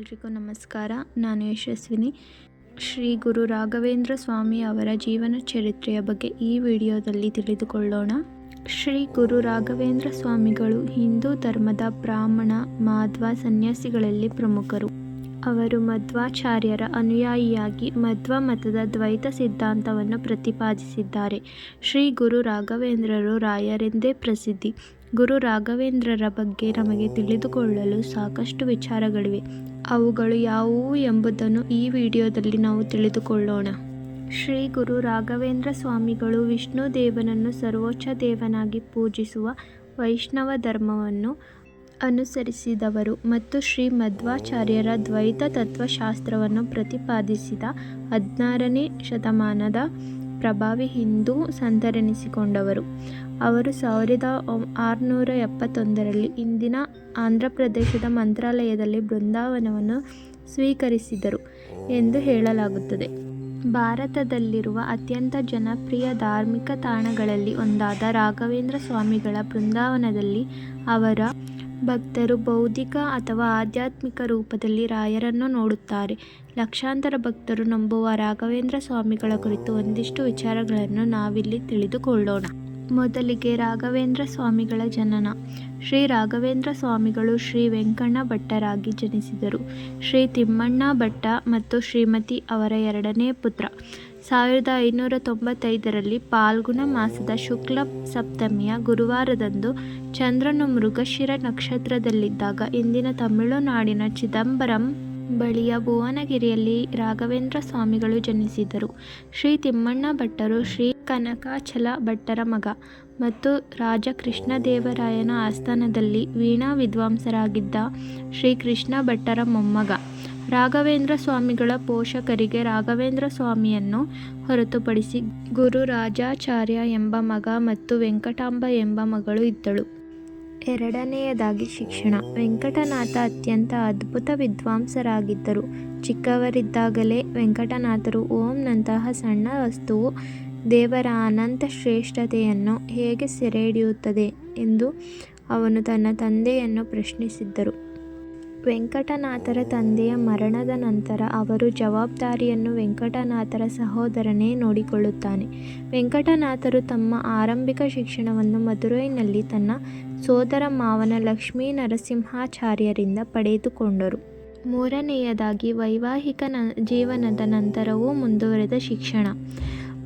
ಎಲ್ರಿಗೂ ನಮಸ್ಕಾರ. ನಾನು ಯಶಸ್ವಿನಿ. ಶ್ರೀ ಗುರು ರಾಘವೇಂದ್ರ ಸ್ವಾಮಿ ಅವರ ಜೀವನ ಚರಿತ್ರೆಯ ಬಗ್ಗೆ ಈ ವಿಡಿಯೋದಲ್ಲಿ ತಿಳಿದುಕೊಳ್ಳೋಣ. ಶ್ರೀ ಗುರು ರಾಘವೇಂದ್ರ ಸ್ವಾಮಿಗಳು ಹಿಂದೂ ಧರ್ಮದ ಬ್ರಾಹ್ಮಣ ಮಾಧ್ವ ಸನ್ಯಾಸಿಗಳಲ್ಲಿ ಪ್ರಮುಖರು. ಅವರು ಮಧ್ವಾಚಾರ್ಯರ ಅನುಯಾಯಿಯಾಗಿ ಮಧ್ವ ಮತದ ದ್ವೈತ ಸಿದ್ಧಾಂತವನ್ನು ಪ್ರತಿಪಾದಿಸಿದ್ದಾರೆ. ಶ್ರೀ ಗುರು ರಾಘವೇಂದ್ರರು ರಾಯರೆಂದೇ ಪ್ರಸಿದ್ಧಿ. ಗುರು ರಾಘವೇಂದ್ರರ ಬಗ್ಗೆ ನಮಗೆ ತಿಳಿದುಕೊಳ್ಳಲು ಸಾಕಷ್ಟು ವಿಚಾರಗಳಿವೆ. ಅವುಗಳು ಯಾವುವು ಎಂಬುದನ್ನು ಈ ವಿಡಿಯೋದಲ್ಲಿ ನಾವು ತಿಳಿದುಕೊಳ್ಳೋಣ. ಶ್ರೀ ಗುರು ರಾಘವೇಂದ್ರ ಸ್ವಾಮಿಗಳು ವಿಷ್ಣು ದೇವನನ್ನು ಸರ್ವೋಚ್ಚ ದೇವನಾಗಿ ಪೂಜಿಸುವ ವೈಷ್ಣವ ಧರ್ಮವನ್ನು ಅನುಸರಿಸಿದವರು ಮತ್ತು ಶ್ರೀ ಮಧ್ವಾಚಾರ್ಯರ ದ್ವೈತ ತತ್ವಶಾಸ್ತ್ರವನ್ನು ಪ್ರತಿಪಾದಿಸಿದ 16ನೇ ಶತಮಾನದ ಪ್ರಭಾವಿ ಹಿಂದೂ ಸಂತರೆನಿಸಿಕೊಂಡವರು. ಅವರು 1671ರಲ್ಲಿ ಇಂದಿನ ಆಂಧ್ರಪ್ರದೇಶದ ಮಂತ್ರಾಲಯದಲ್ಲಿ ಬೃಂದಾವನವನ್ನು ಸ್ವೀಕರಿಸಿದರು ಎಂದು ಹೇಳಲಾಗುತ್ತದೆ. ಭಾರತದಲ್ಲಿರುವ ಅತ್ಯಂತ ಜನಪ್ರಿಯ ಧಾರ್ಮಿಕ ತಾಣಗಳಲ್ಲಿ ಒಂದಾದ ರಾಘವೇಂದ್ರ ಸ್ವಾಮಿಗಳ ಬೃಂದಾವನದಲ್ಲಿ ಅವರ ಭಕ್ತರು ಬೌದ್ಧಿಕ ಅಥವಾ ಆಧ್ಯಾತ್ಮಿಕ ರೂಪದಲ್ಲಿ ರಾಯರನ್ನು ನೋಡುತ್ತಾರೆ. ಲಕ್ಷಾಂತರ ಭಕ್ತರು ನಂಬುವ ರಾಘವೇಂದ್ರ ಸ್ವಾಮಿಗಳ ಕುರಿತು ಒಂದಿಷ್ಟು ವಿಚಾರಗಳನ್ನು ನಾವಿಲ್ಲಿ ತಿಳಿದುಕೊಳ್ಳೋಣ. ಮೊದಲಿಗೆ ರಾಘವೇಂದ್ರ ಸ್ವಾಮಿಗಳ ಜನನ. ಶ್ರೀ ರಾಘವೇಂದ್ರ ಸ್ವಾಮಿಗಳು ಶ್ರೀ ವೆಂಕಣ್ಣ ಭಟ್ಟರಾಗಿ ಜನಿಸಿದರು. ಶ್ರೀ ತಿಮ್ಮಣ್ಣ ಭಟ್ಟ ಮತ್ತು ಶ್ರೀಮತಿ ಅವರ ಎರಡನೇ ಪುತ್ರ. 1595ರಲ್ಲಿ ಫಾಲ್ಗುಣ ಮಾಸದ ಶುಕ್ಲ ಸಪ್ತಮಿಯ ಗುರುವಾರದಂದು ಚಂದ್ರನು ಮೃಗಶಿರ ನಕ್ಷತ್ರದಲ್ಲಿದ್ದಾಗ ಇಂದಿನ ತಮಿಳುನಾಡಿನ ಚಿದಂಬರಂ ಬಳಿಯ ಭುವನಗಿರಿಯಲ್ಲಿ ರಾಘವೇಂದ್ರ ಸ್ವಾಮಿಗಳು ಜನಿಸಿದರು. ಶ್ರೀ ತಿಮ್ಮಣ್ಣ ಭಟ್ಟರು ಶ್ರೀ ಕನಕಾಚಲ ಭಟ್ಟರ ಮಗ ಮತ್ತು ರಾಜ ಕೃಷ್ಣದೇವರಾಯನ ಆಸ್ಥಾನದಲ್ಲಿ ವೀಣಾ ವಿದ್ವಾಂಸರಾಗಿದ್ದ ಶ್ರೀ ಕೃಷ್ಣ ಭಟ್ಟರ ಮೊಮ್ಮಗ. ರಾಘವೇಂದ್ರ ಸ್ವಾಮಿಗಳ ಪೋಷಕರಿಗೆ ರಾಘವೇಂದ್ರ ಸ್ವಾಮಿಯನ್ನು ಹೊರತುಪಡಿಸಿ ಗುರುರಾಜಾಚಾರ್ಯ ಎಂಬ ಮಗ ಮತ್ತು ವೆಂಕಟಾಂಬ ಎಂಬ ಮಗಳು ಇದ್ದಳು. ಎರಡನೆಯದಾಗಿ ಶಿಕ್ಷಣ. ವೆಂಕಟನಾಥ ಅತ್ಯಂತ ಅದ್ಭುತ ವಿದ್ವಾಂಸರಾಗಿದ್ದರು. ಚಿಕ್ಕವರಿದ್ದಾಗಲೇ ವೆಂಕಟನಾಥರು ಓಂನಂತಹ ಸಣ್ಣ ವಸ್ತುವು ದೇವರ ಅನಂತ ಶ್ರೇಷ್ಠತೆಯನ್ನು ಹೇಗೆ ಸೆರೆಹಿಡಿಯುತ್ತದೆ ಎಂದು ಅವನು ತನ್ನ ತಂದೆಯನ್ನು ಪ್ರಶ್ನಿಸಿದ್ದರು. ವೆಂಕಟನಾಥರ ತಂದೆಯ ಮರಣದ ನಂತರ ಅವರ ಜವಾಬ್ದಾರಿಯನ್ನು ವೆಂಕಟನಾಥರ ಸಹೋದರನೇ ನೋಡಿಕೊಳ್ಳುತ್ತಾನೆ. ವೆಂಕಟನಾಥರು ತಮ್ಮ ಆರಂಭಿಕ ಶಿಕ್ಷಣವನ್ನು ಮದುರೈನಲ್ಲಿ ತನ್ನ ಸೋದರ ಮಾವನ ಲಕ್ಷ್ಮೀ ನರಸಿಂಹಾಚಾರ್ಯರಿಂದ ಪಡೆದುಕೊಂಡರು. ಮೂರನೆಯದಾಗಿ ವೈವಾಹಿಕ ಜೀವನದ ನಂತರವೂ ಮುಂದುವರೆದ ಶಿಕ್ಷಣ.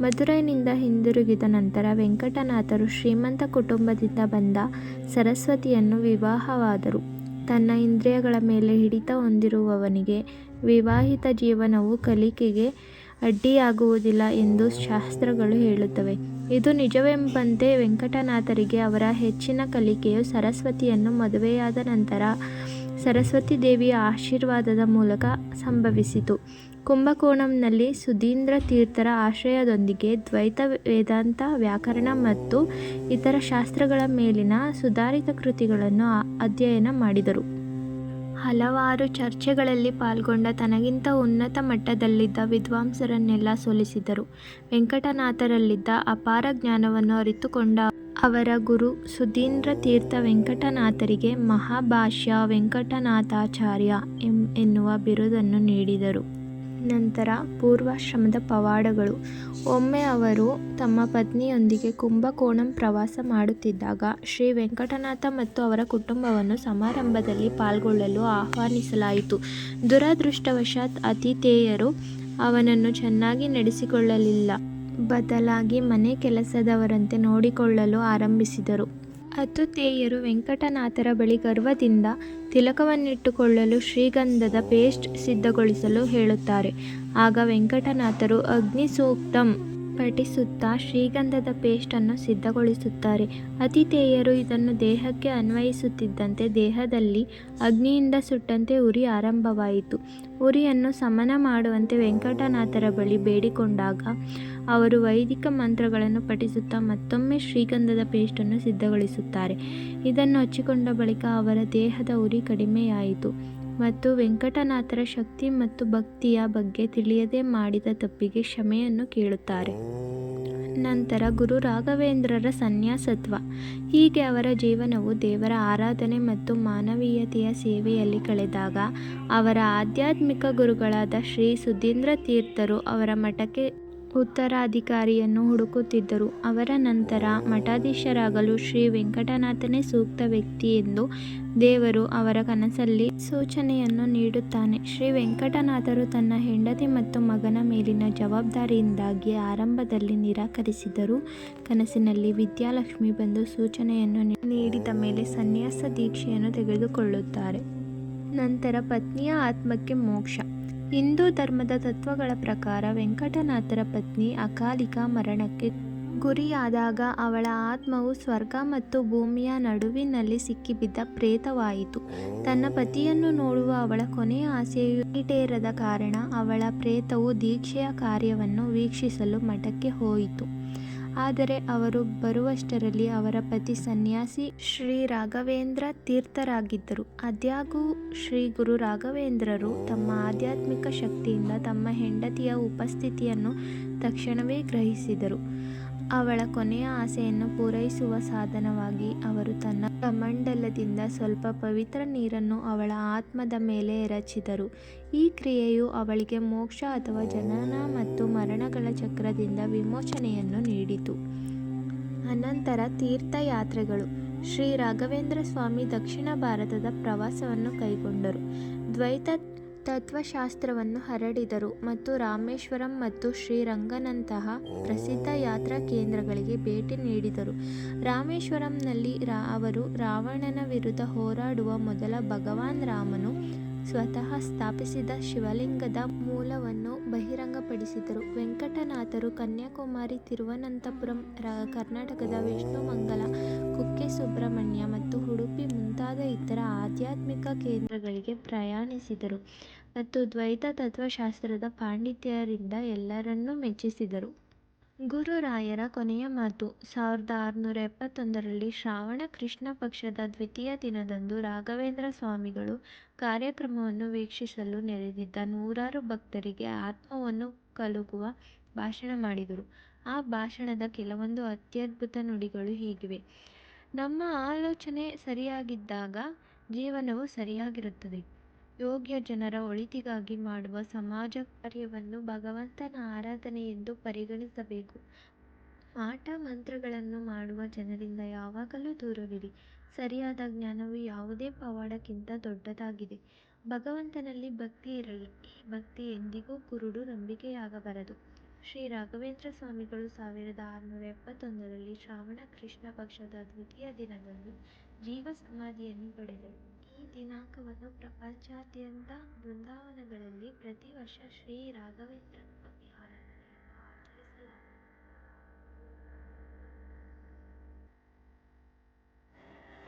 ಮದುರೈನಿಂದ ಹಿಂದಿರುಗಿದ ನಂತರ ವೆಂಕಟನಾಥರು ಶ್ರೀಮಂತ ಕುಟುಂಬದಿಂದ ಬಂದ ಸರಸ್ವತಿಯನ್ನು ವಿವಾಹವಾದರು. ತನ್ನ ಇಂದ್ರಿಯಗಳ ಮೇಲೆ ಹಿಡಿತ ಹೊಂದಿರುವವನಿಗೆ ವಿವಾಹಿತ ಜೀವನವು ಕಲಿಕೆಗೆ ಅಡ್ಡಿಯಾಗುವುದಿಲ್ಲ ಎಂದು ಶಾಸ್ತ್ರಗಳು ಹೇಳುತ್ತವೆ. ಇದು ನಿಜವೆಂಬಂತೆ ವೆಂಕಟನಾಥರಿಗೆ ಅವರ ಹೆಚ್ಚಿನ ಕಲಿಕೆಯು ಸರಸ್ವತಿಯನ್ನು ಮದುವೆಯಾದ ನಂತರ ಸರಸ್ವತಿ ದೇವಿಯ ಆಶೀರ್ವಾದದ ಮೂಲಕ ಸಂಭವಿಸಿತು. ಕುಂಭಕೋಣಂನಲ್ಲಿ ಸುಧೀಂದ್ರ ತೀರ್ಥರ ಆಶ್ರಯದೊಂದಿಗೆ ದ್ವೈತ ವೇದಾಂತ ವ್ಯಾಕರಣ ಮತ್ತು ಇತರ ಶಾಸ್ತ್ರಗಳ ಮೇಲಿನ ಸುಧಾರಿತ ಕೃತಿಗಳನ್ನು ಅಧ್ಯಯನ ಮಾಡಿದರು. ಹಲವಾರು ಚರ್ಚೆಗಳಲ್ಲಿ ಪಾಲ್ಗೊಂಡ ತನಗಿಂತ ಉನ್ನತ ಮಟ್ಟದಲ್ಲಿದ್ದ ವಿದ್ವಾಂಸರನ್ನೆಲ್ಲ ಸೋಲಿಸಿದರು. ವೆಂಕಟನಾಥರಲ್ಲಿದ್ದ ಅಪಾರ ಜ್ಞಾನವನ್ನು ಅರಿತುಕೊಂಡ ಅವರ ಗುರು ಸುಧೀಂದ್ರ ತೀರ್ಥ ವೆಂಕಟನಾಥರಿಗೆ ಮಹಾಭಾಷ್ಯ ವೆಂಕಟನಾಥಾಚಾರ್ಯ ಎನ್ನುವ ಬಿರುದನ್ನು ನೀಡಿದರು. ನಂತರ ಪೂರ್ವಾಶ್ರಮದ ಪವಾಡಗಳು. ಒಮ್ಮೆ ಅವರು ತಮ್ಮ ಪತ್ನಿಯೊಂದಿಗೆ ಕುಂಭಕೋಣಂ ಪ್ರವಾಸ ಮಾಡುತ್ತಿದ್ದಾಗ ಶ್ರೀ ವೆಂಕಟನಾಥ ಮತ್ತು ಅವರ ಕುಟುಂಬವನ್ನು ಸಮಾರಂಭದಲ್ಲಿ ಪಾಲ್ಗೊಳ್ಳಲು ಆಹ್ವಾನಿಸಲಾಯಿತು. ದುರದೃಷ್ಟವಶಾತ್ ಆತಿಥೇಯರು ಅವನನ್ನು ಚೆನ್ನಾಗಿ ನಡೆಸಿಕೊಳ್ಳಲಿಲ್ಲ. ಬದಲಾಗಿ ಮನೆ ಕೆಲಸದವರಂತೆ ನೋಡಿಕೊಳ್ಳಲು ಆರಂಭಿಸಿದರು. ಆತಿಥೇಯರು ವೆಂಕಟನಾಥರ ಬಳಿ ಗರ್ವದಿಂದ ತಿಲಕವನ್ನಿಟ್ಟುಕೊಳ್ಳಲು ಶ್ರೀಗಂಧದ ಪೇಸ್ಟ್ ಸಿದ್ಧಗೊಳಿಸಲು ಹೇಳುತ್ತಾರೆ. ಆಗ ವೆಂಕಟನಾಥರು ಅಗ್ನಿ ಸೂಕ್ತಂ ಪಠಿಸುತ್ತಾ ಶ್ರೀಗಂಧದ ಪೇಸ್ಟನ್ನು ಸಿದ್ಧಗೊಳಿಸುತ್ತಾರೆ. ಆತಿಥೇಯರು ಇದನ್ನು ದೇಹಕ್ಕೆ ಅನ್ವಯಿಸುತ್ತಿದ್ದಂತೆ ದೇಹದಲ್ಲಿ ಅಗ್ನಿಯಿಂದ ಸುಟ್ಟಂತೆ ಉರಿ ಆರಂಭವಾಯಿತು. ಉರಿಯನ್ನು ಶಮನ ಮಾಡುವಂತೆ ವೆಂಕಟನಾಥರ ಬಳಿ ಬೇಡಿಕೊಂಡಾಗ ಅವರು ವೈದಿಕ ಮಂತ್ರಗಳನ್ನು ಪಠಿಸುತ್ತಾ ಮತ್ತೊಮ್ಮೆ ಶ್ರೀಗಂಧದ ಪೇಸ್ಟನ್ನು ಸಿದ್ಧಗೊಳಿಸುತ್ತಾರೆ. ಇದನ್ನು ಹಚ್ಚಿಕೊಂಡ ಬಳಿಕ ಅವರ ದೇಹದ ಉರಿ ಕಡಿಮೆಯಾಯಿತು ಮತ್ತು ವೆಂಕಟನಾಥರ ಶಕ್ತಿ ಮತ್ತು ಭಕ್ತಿಯ ಬಗ್ಗೆ ತಿಳಿಯದೆ ಮಾಡಿದ ತಪ್ಪಿಗೆ ಕ್ಷಮೆಯನ್ನು ಕೇಳುತ್ತಾರೆ. ನಂತರ ಗುರು ರಾಘವೇಂದ್ರರ ಸನ್ಯಾಸತ್ವ. ಹೀಗೆ ಅವರ ಜೀವನವು ದೇವರ ಆರಾಧನೆ ಮತ್ತು ಮಾನವೀಯತೆಯ ಸೇವೆಯಲ್ಲಿ ಕಳೆದಾಗ ಅವರ ಆಧ್ಯಾತ್ಮಿಕ ಗುರುಗಳಾದ ಶ್ರೀ ಸುಧೀಂದ್ರ ತೀರ್ಥರು ಅವರ ಮಠಕ್ಕೆ ಉತ್ತರಾಧಿಕಾರಿಯನ್ನು ಹುಡುಕುತ್ತಿದ್ದರು. ಅವರ ನಂತರ ಮಠಾಧೀಶರಾಗಲು ಶ್ರೀ ವೆಂಕಟನಾಥನೇ ಸೂಕ್ತ ವ್ಯಕ್ತಿ ಎಂದು ದೇವರು ಅವರ ಕನಸಲ್ಲಿ ಸೂಚನೆಯನ್ನು ನೀಡುತ್ತಾನೆ. ಶ್ರೀ ವೆಂಕಟನಾಥರು ತನ್ನ ಹೆಂಡತಿ ಮತ್ತು ಮಗನ ಮೇಲಿನ ಜವಾಬ್ದಾರಿಯಿಂದಾಗಿ ಆರಂಭದಲ್ಲಿ ನಿರಾಕರಿಸಿದರು. ಕನಸಿನಲ್ಲಿ ವಿದ್ಯಾಲಕ್ಷ್ಮಿ ಬಂದು ಸೂಚನೆಯನ್ನು ನೀಡಿದ ಮೇಲೆ ಸನ್ಯಾಸ ದೀಕ್ಷೆಯನ್ನು ತೆಗೆದುಕೊಳ್ಳುತ್ತಾರೆ. ನಂತರ ಪತ್ನಿಯ ಆತ್ಮಕ್ಕೆ ಮೋಕ್ಷ. ಹಿಂದೂ ಧರ್ಮದ ತತ್ವಗಳ ಪ್ರಕಾರ ವೆಂಕಟನಾಥರ ಪತ್ನಿ ಅಕಾಲಿಕ ಮರಣಕ್ಕೆ ಗುರಿಯಾದಾಗ ಅವಳ ಆತ್ಮವು ಸ್ವರ್ಗ ಮತ್ತು ಭೂಮಿಯ ನಡುವಿನಲ್ಲಿ ಸಿಕ್ಕಿಬಿದ್ದ ಪ್ರೇತವಾಯಿತು. ತನ್ನ ಪತಿಯನ್ನು ನೋಡುವ ಅವಳ ಕೊನೆಯ ಆಸೆಯು ಈಡೇರದ ಕಾರಣ ಅವಳ ಪ್ರೇತವು ದೀಕ್ಷೆಯ ಕಾರ್ಯವನ್ನು ವೀಕ್ಷಿಸಲು ಮಠಕ್ಕೆ ಹೋಯಿತು. ಆದರೆ ಅವರು ಬರುವಷ್ಟರಲ್ಲಿ ಅವರ ಪತಿ ಸನ್ಯಾಸಿ ಶ್ರೀ ರಾಘವೇಂದ್ರ ತೀರ್ಥರಾಗಿದ್ದರು. ಆದಾಗ್ಯೂ ಶ್ರೀ ಗುರು ರಾಘವೇಂದ್ರರು ತಮ್ಮ ಆಧ್ಯಾತ್ಮಿಕ ಶಕ್ತಿಯಿಂದ ತಮ್ಮ ಹೆಂಡತಿಯ ಉಪಸ್ಥಿತಿಯನ್ನು ತಕ್ಷಣವೇ ಗ್ರಹಿಸಿದರು. ಅವಳ ಕೊನೆಯ ಆಸೆಯನ್ನು ಪೂರೈಸುವ ಸಾಧನವಾಗಿ ಅವರು ತನ್ನ ಕಮಂಡಲದಿಂದ ಸ್ವಲ್ಪ ಪವಿತ್ರ ನೀರನ್ನು ಅವಳ ಆತ್ಮದ ಮೇಲೆ ಎರಚಿದರು. ಈ ಕ್ರಿಯೆಯು ಅವಳಿಗೆ ಮೋಕ್ಷ ಅಥವಾ ಜನನ ಮತ್ತು ಮರಣಗಳ ಚಕ್ರದಿಂದ ವಿಮೋಚನೆಯನ್ನು ನೀಡಿತು. ಅನಂತರ ತೀರ್ಥಯಾತ್ರೆಗಳು. ಶ್ರೀ ರಾಘವೇಂದ್ರ ಸ್ವಾಮಿ ದಕ್ಷಿಣ ಭಾರತದ ಪ್ರವಾಸವನ್ನು ಕೈಗೊಂಡರು. ದ್ವೈತ ತತ್ವಶಾಸ್ತ್ರವನ್ನು ಹರಡಿದರು ಮತ್ತು ರಾಮೇಶ್ವರಂ ಮತ್ತು ಶ್ರೀರಂಗಂನಂತಹ ಪ್ರಸಿದ್ಧ ಯಾತ್ರಾ ಕೇಂದ್ರಗಳಿಗೆ ಭೇಟಿ ನೀಡಿದರು. ರಾಮೇಶ್ವರಂನಲ್ಲಿ ಅವರು ರಾವಣನ ವಿರುದ್ಧ ಹೋರಾಡುವ ಮೊದಲ ಭಗವಾನ್ ರಾಮನು ಸ್ವತಃ ಸ್ಥಾಪಿಸಿದ ಶಿವಲಿಂಗದ ಮೂಲವನ್ನು ಬಹಿರಂಗಪಡಿಸಿದರು. ವೆಂಕಟನಾಥರು ಕನ್ಯಾಕುಮಾರಿ, ತಿರುವನಂತಪುರಂ, ಕರ್ನಾಟಕದ ವಿಷ್ಣುಮಂಗಲ, ಕುಕ್ಕೆ ಸುಬ್ರಹ್ಮಣ್ಯ ಮತ್ತು ಉಡುಪಿ ಮುಂತಾದ ಇತರ ಆಧ್ಯಾತ್ಮಿಕ ಕೇಂದ್ರಗಳಿಗೆ ಪ್ರಯಾಣಿಸಿದರು ಮತ್ತು ದ್ವೈತ ತತ್ವಶಾಸ್ತ್ರದ ಪಾಂಡಿತ್ಯದಿಂದ ಎಲ್ಲರನ್ನೂ ಮೆಚ್ಚಿಸಿದರು. ಗುರುರಾಯರ ಕೊನೆಯ ಮಾತು. 1671ರಲ್ಲಿ ಶ್ರಾವಣ ಕೃಷ್ಣ ಪಕ್ಷದ ದ್ವಿತೀಯ ದಿನದಂದು ರಾಘವೇಂದ್ರ ಸ್ವಾಮಿಗಳು ಕಾರ್ಯಕ್ರಮವನ್ನು ವೀಕ್ಷಿಸಲು ನೆರೆದಿದ್ದ ನೂರಾರು ಭಕ್ತರಿಗೆ ಆತ್ಮವನ್ನು ಕಲುಕುವ ಭಾಷಣ ಮಾಡಿದರು. ಆ ಭಾಷಣದ ಕೆಲವೊಂದು ಅತ್ಯದ್ಭುತ ನುಡಿಗಳು ಹೀಗಿವೆ: ನಮ್ಮ ಆಲೋಚನೆ ಸರಿಯಾಗಿದ್ದಾಗ ಜೀವನವು ಸರಿಯಾಗಿರುತ್ತದೆ. ಯೋಗ್ಯ ಜನರ ಒಳಿತಿಗಾಗಿ ಮಾಡುವ ಸಮಾಜ ಕಾರ್ಯವನ್ನು ಭಗವಂತನ ಆರಾಧನೆ ಎಂದು ಪರಿಗಣಿಸಬೇಕು. ಮಾಟ ಮಂತ್ರಗಳನ್ನು ಮಾಡುವ ಜನರಿಂದ ಯಾವಾಗಲೂ ದೂರವಿರಿ. ಸರಿಯಾದ ಜ್ಞಾನವು ಯಾವುದೇ ಪವಾಡಕ್ಕಿಂತ ದೊಡ್ಡದಾಗಿದೆ. ಭಗವಂತನಲ್ಲಿ ಭಕ್ತಿ ಇರಲಿ. ಈ ಭಕ್ತಿ ಎಂದಿಗೂ ಕುರುಡು ನಂಬಿಕೆಯಾಗಬಾರದು. ಶ್ರೀ ರಾಘವೇಂದ್ರ ಸ್ವಾಮಿಗಳು 1671ರಲ್ಲಿ ಶ್ರಾವಣ ಕೃಷ್ಣ ಪಕ್ಷದ ದ್ವಿತೀಯ ದಿನದಂದು ಜೀವ ಸಮಾಧಿಯನ್ನು ಪಡೆದರು. ಈ ದಿನಾಂಕವನ್ನು ಪ್ರಪಂಚಾದ್ಯಂತ ಬೃಂದಾವನಗಳಲ್ಲಿ ಪ್ರತಿ ವರ್ಷ ಶ್ರೀ ರಾಘವೇಂದ್ರ ಸ್ವಾಮಿ